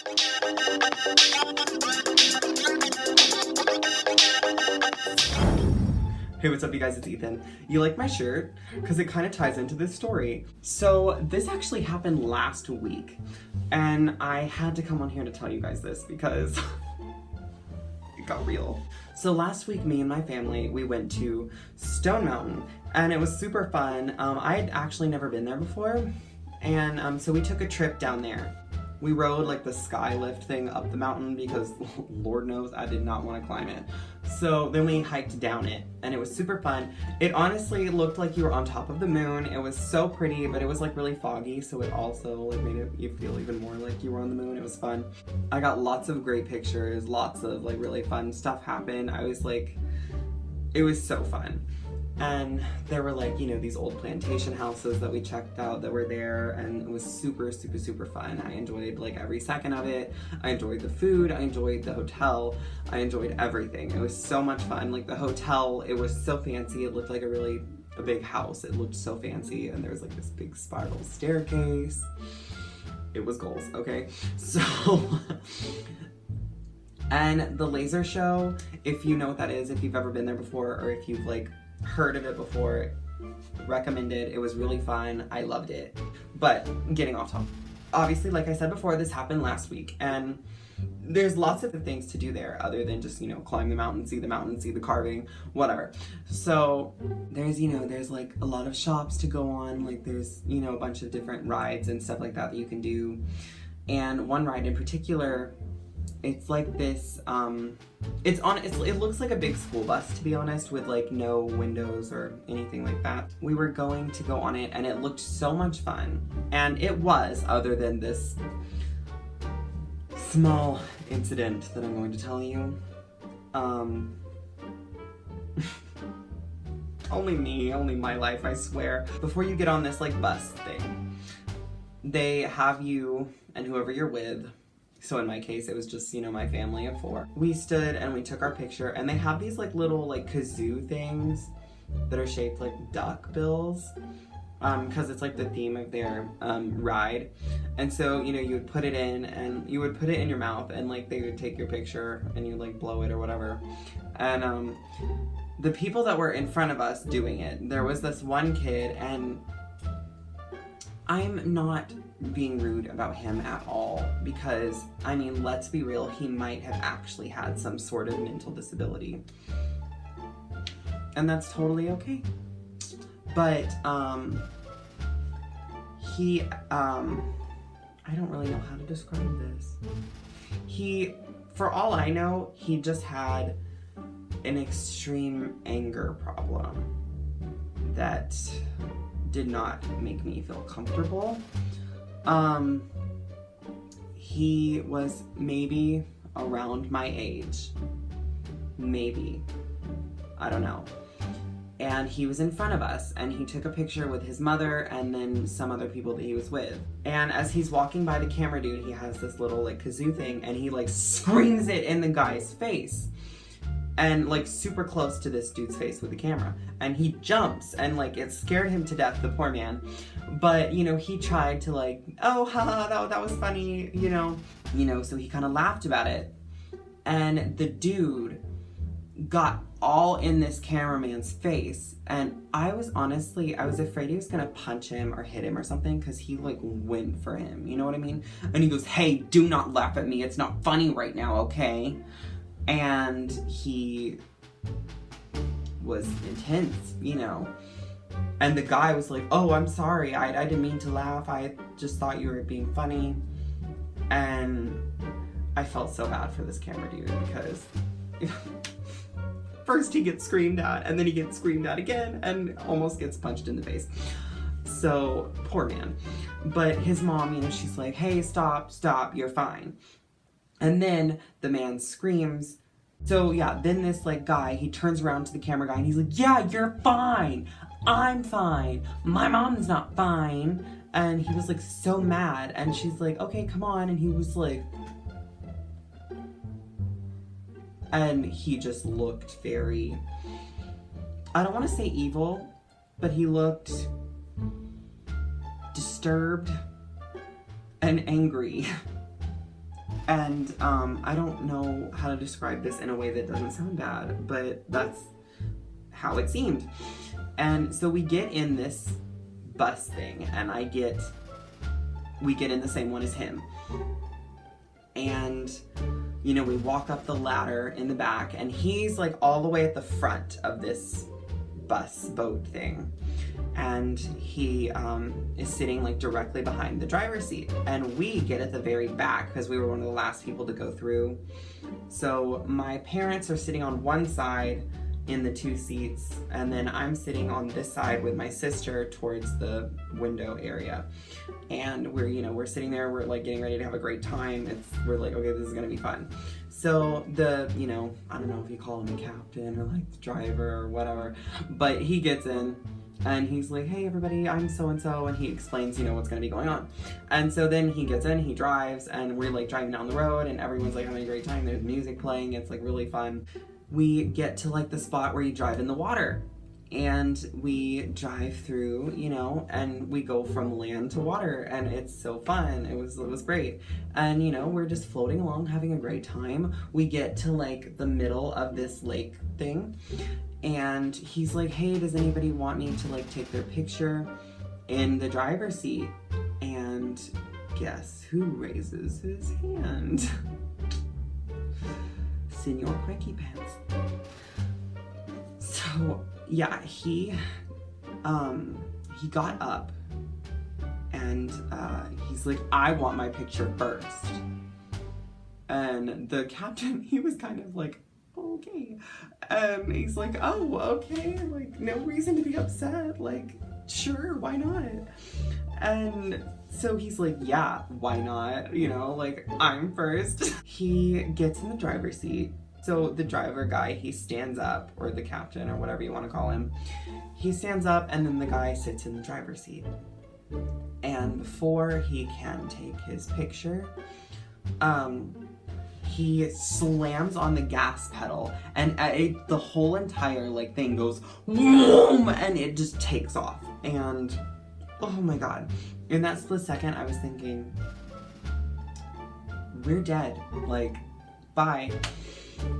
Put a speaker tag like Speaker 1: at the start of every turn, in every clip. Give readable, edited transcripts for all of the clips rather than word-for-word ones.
Speaker 1: Hey, what's up you guys, it's Ethan. You like my shirt? Because it kind of ties into this story. So this actually happened last week, and I had to come on here to tell you guys this because it got real. So last week, me and my family, we went to Stone Mountain, and it was super fun. I had actually never been there before, and so we took a trip down there. We rode like the sky lift thing up the mountain because Lord knows I did not want to climb it. So then we hiked down it and it was super fun. It honestly looked like you were on top of the moon. It was so pretty, but it was like really foggy, so it also like made you feel even more like you were on the moon. It was fun. I got lots of great pictures, lots of like really fun stuff happened. It was so fun. And there were like, you know, these old plantation houses that we checked out that were there, and it was super, super, super fun. I enjoyed like every second of it. I enjoyed the food, I enjoyed the hotel, I enjoyed everything. It was so much fun. Like the hotel, it was so fancy. It looked like a big house. It looked so fancy, and there was like this big spiral staircase. It was goals, okay? So, and the laser show, if you know what that is, if you've ever been there before, or if you've like heard of it before, recommended. It was really fun. I loved it. But getting off topic. Obviously, like I said before, this happened last week, and there's lots of things to do there other than just, you know, climb the mountain, see the carving, whatever. So there's like a lot of shops to go on. Like there's, you know, a bunch of different rides and stuff like that you can do. And one ride in particular, it's like this, it looks like a big school bus, to be honest, with like no windows or anything like that. We were going to go on it, and it looked so much fun. And it was, other than this small incident that I'm going to tell you. Only my life, I swear. Before you get on this like bus thing, they have you and whoever you're with. So in my case, it was just, you know, my family of 4. We stood and we took our picture, and they have these like little like kazoo things that are shaped like duck bills, because it's like the theme of their ride. And so, you know, you would put it in, and you would put it in your mouth, and like they would take your picture and you'd like blow it or whatever. And the people that were in front of us doing it, there was this one kid, and I'm not being rude about him at all, because, I mean, let's be real, he might have actually had some sort of mental disability. And that's totally okay. But, I don't really know how to describe this. For all I know, he just had an extreme anger problem that did not make me feel comfortable. He was maybe around my age. Maybe. I don't know. And he was in front of us, and he took a picture with his mother and then some other people that he was with. And as he's walking by the camera dude, he has this little like kazoo thing, and he like screams it in the guy's face. And like super close to this dude's face with the camera. And he jumps, and like it scared him to death, the poor man. But, you know, he tried to like, oh, haha, that was funny, you know, so he kind of laughed about it. And the dude got all in this cameraman's face, and I was afraid he was gonna punch him or hit him or something, because he like went for him, you know what I mean? And he goes, hey, do not laugh at me, it's not funny right now, okay? And he was intense, you know. And the guy was like, oh, I'm sorry, I didn't mean to laugh, I just thought you were being funny. And I felt so bad for this camera dude, because first he gets screamed at, and then he gets screamed at again, and almost gets punched in the face. So, poor man. But his mom, you know, she's like, hey, stop, you're fine. And then the man screams. So yeah, then this like guy, he turns around to the camera guy, and he's like, yeah, you're fine. I'm fine. My mom's not fine. And he was like so mad, and she's like, okay, come on. And he was like, and he just looked very, I don't want to say evil, but he looked disturbed and angry. And I don't know how to describe this in a way that doesn't sound bad, but that's how it seemed. And so we get in this bus thing, and we get in the same one as him. And, you know, we walk up the ladder in the back, and he's like all the way at the front of this boat thing. And he is sitting like directly behind the driver's seat, and we get at the very back because we were one of the last people to go through. So my parents are sitting on one side in the 2 seats, and then I'm sitting on this side with my sister towards the window area. And we're sitting there, we're like getting ready to have a great time. We're like, okay, this is gonna be fun. So I don't know if you call him a captain or like the driver or whatever, but he gets in and he's like, hey everybody, I'm so-and-so, and he explains, what's gonna be going on. And so then he gets in, he drives, and we're like driving down the road, and everyone's like having a great time. There's music playing, it's like really fun. We get to like the spot where you drive in the water, and we drive through, and we go from land to water, and it's so fun. It was great. And we're just floating along, having a great time. We get to like the middle of this lake thing, and he's like, hey, does anybody want me to like take their picture in the driver's seat? And guess who raises his hand? Senor Cranky Pants. So yeah, he got up, and he's like, I want my picture first. And the captain, he was kind of like, okay. He's like, oh, okay, like no reason to be upset, like sure, why not? And so he's like, yeah, why not? Like I'm first. He gets in the driver's seat. So the driver guy, he stands up, or the captain, or whatever you want to call him. He stands up, and then the guy sits in the driver's seat. And before he can take his picture, he slams on the gas pedal, and the whole entire like thing goes boom, and it just takes off. And oh my god, in that split second, I was thinking, we're dead. Like, bye.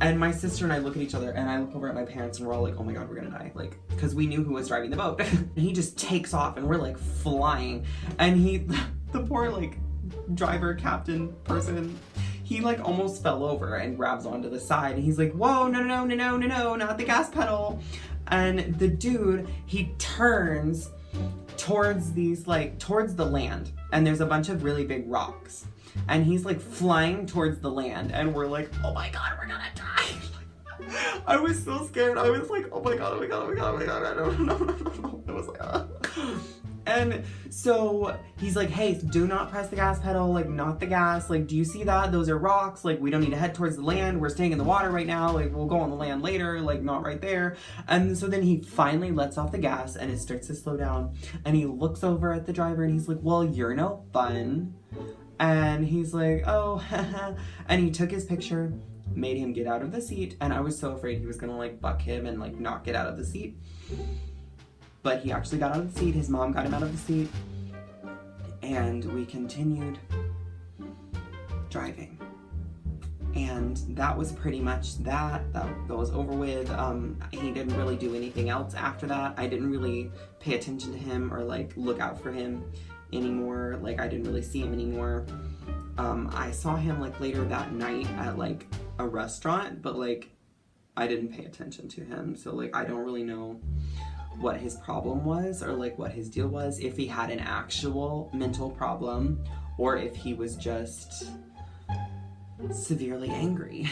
Speaker 1: And my sister and I look at each other, and I look over at my parents, and we're all like, oh my god, we're gonna die. Like, because we knew who was driving the boat. And he just takes off, and we're like flying. And the poor like driver, captain person, he like almost fell over and grabs onto the side. And he's like, whoa, no, not the gas pedal. And the dude, he turns towards towards the land. And there's a bunch of really big rocks. And he's like flying towards the land, and we're like, oh my god, we're gonna die. I was so scared. I was like, oh my god, no. I was like, And so he's like, hey, do not press the gas pedal, like not the gas, like do you see that? Those are rocks, like we don't need to head towards the land, we're staying in the water right now, like we'll go on the land later, like not right there. And so then he finally lets off the gas, and it starts to slow down, and he looks over at the driver, and he's like, well, you're no fun. And he's like, oh, and he took his picture, made him get out of the seat, and I was so afraid he was gonna like buck him and like not get out of the seat. But he actually got out of the seat, his mom got him out of the seat, and we continued driving. And that was pretty much that was over with. He didn't really do anything else after that. I didn't really pay attention to him or like look out for him anymore. Like I didn't really see him anymore. I saw him like later that night at like a restaurant, but like I didn't pay attention to him. So like I don't really know what his problem was, or like what his deal was, if he had an actual mental problem or if he was just severely angry.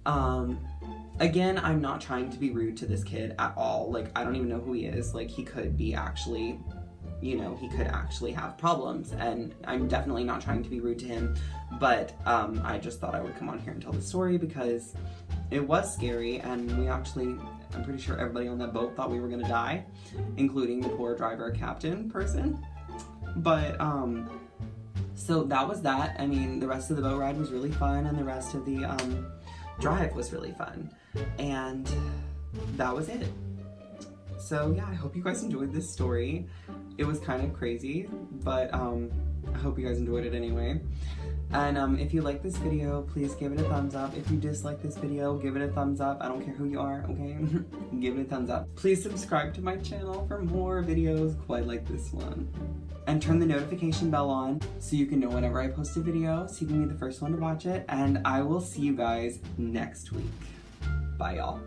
Speaker 1: Again, I'm not trying to be rude to this kid at all. Like I don't even know who he is. Like he could be actually, he could actually have problems, and I'm definitely not trying to be rude to him, but I just thought I would come on here and tell the story because it was scary, and I'm pretty sure everybody on that boat thought we were gonna die, including the poor driver captain person. But so that was that. I mean, the rest of the boat ride was really fun, and the rest of the drive was really fun, and that was it. So yeah, I hope you guys enjoyed this story. It was kind of crazy, but I hope you guys enjoyed it anyway. And if you like this video, please give it a thumbs up. If you dislike this video, give it a thumbs up. I don't care who you are, okay? Give it a thumbs up. Please subscribe to my channel for more videos quite like this one. And turn the notification bell on so you can know whenever I post a video, so you can be the first one to watch it. And I will see you guys next week. Bye, y'all.